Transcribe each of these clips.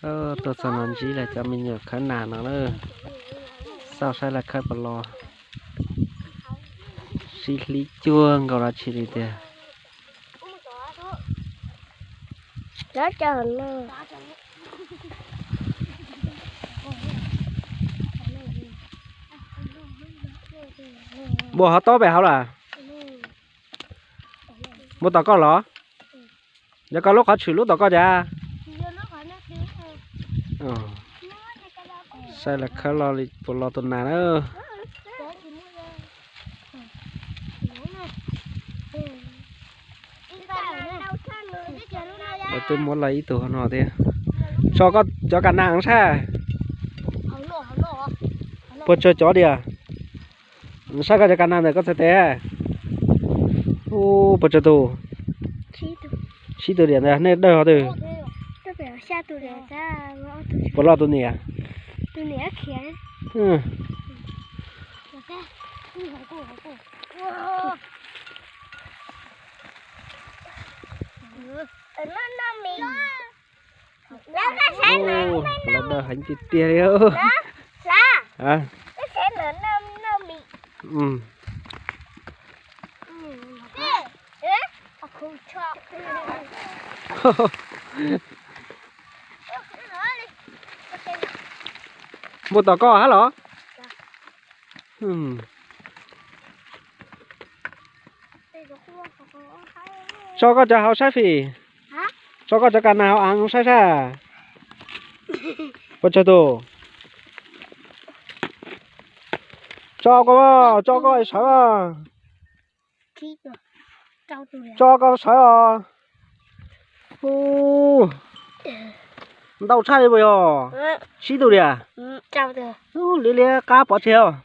Ừ. Tôi sẽ nói gì là cho mình nhớ khá nản nó nữa. Sao sai là khá bà lo. Xí lý chuông gọi là chỉ đi thế. Đó chờ nó. Bộ họ to bè hả là? Một tao có lỏ. Giờ có lúc họ chửi lúc tao có ra. Sai là khá lo đi, bộ lo tuần nào nữa. Để tôi muốn lấy từ họ thế. Cho cả nàng sao? Bộ cho đi à? Sao có cho cả nàng này có thể thế? Ô, bộ cho tù. Chỉ từ điện này, nên đời họ từ. Bộ lo tụi nè. Ừ. Ô, là đời hành tít tia đi ơ. Hả? Ừ. Một tàu co hả lọ? Cho có cho hao sai phì. Cho có cho cả nào ăn sai sai. Bắt cho tù. Cho có sai à. Cho có sai à. Ô. Đau sai đi bây giờ. Xí tù đi à? Lý cá bỏ theo.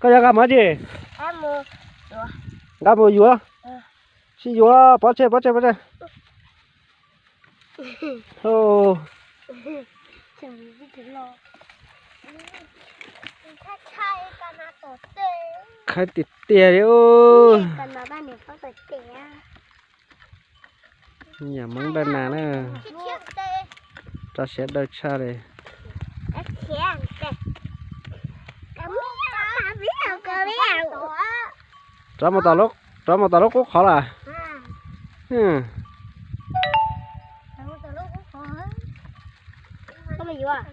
Có ra cá mấy gì? Cá mua dúa. Xí dúa bỏ chơi. Ô. Khai tít tia đi ơi. Nhà mắng đơn nào nữa. Ta sẽ đợi xa đây. Cho một tàu lúc cũng khó là. Có mày à?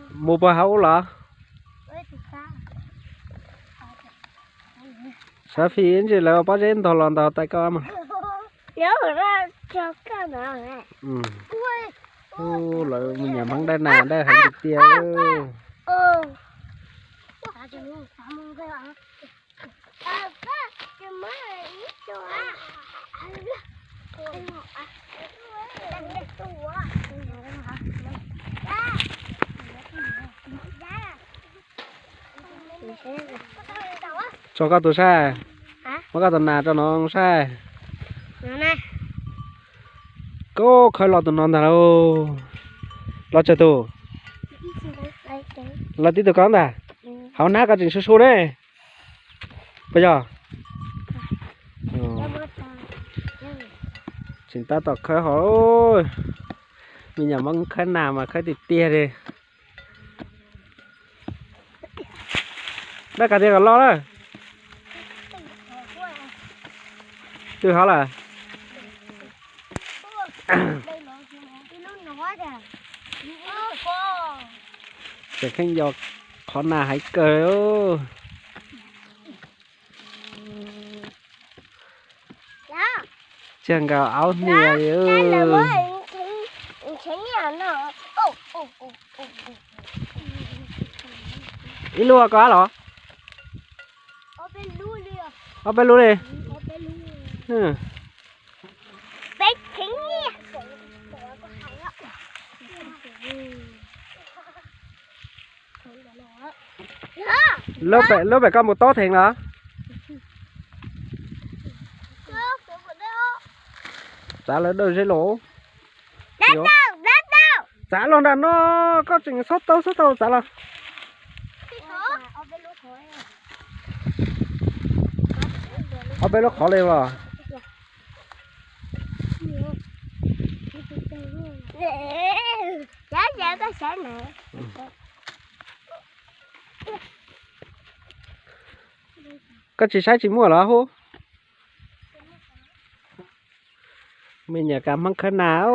Mua bao hậu là? Sao phi anh chỉ là bao giờ thò lòn tàu tay co mà. Nhớ ra cho cái nào này. Ô, lại mình nhà mắng đây nào đây hành tít tia. Cho các tôi sai. Có các tuần nào cho nó sai. Cô khơi lọt tụi non thà đâu. Lọt cho tụi. Lọt tí tụi con ta. Hảo nát cả trình số đấy. Bây giờ. Chúng ta tọt khơi hỏi ôi. Mình nhà mong khơi nào mà khơi tịt tia đi. Đây cả tiền cả lo đó. Từ hả là. Để khanh giọt khó nào hãy cười ô. Chẳng gạo áo nè ư. Ít lúa có hả? Ở bên lúa đi. lớp bẻ con một tốt thành đó giá lớn đôi dây lỗ giá luôn là nó có chừng sốt tâu giá là ở bên nó khó lên rồi giá cái sẽ nè có chỉ sai chỉ mua là hô mình nhà cả măng khơi nào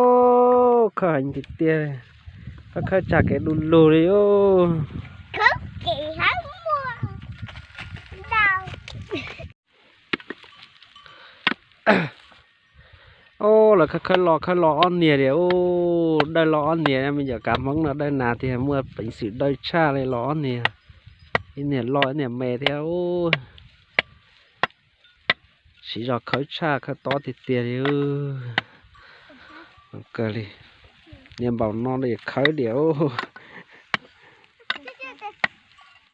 khơi hành thịt tia có khơi chả cái đùn lù đi ô khớp kỳ hắn mua đâu ô là khơi lò on nè đi ô đây lò on nè mình giờ cả măng là đây nào thì mua bình sự đây cha này lò on nè cái nè lò nè mè theo chỉ cho khơi cha khơi to thịt tia đi ơ cơ đi niệm bảo non để khơi điệu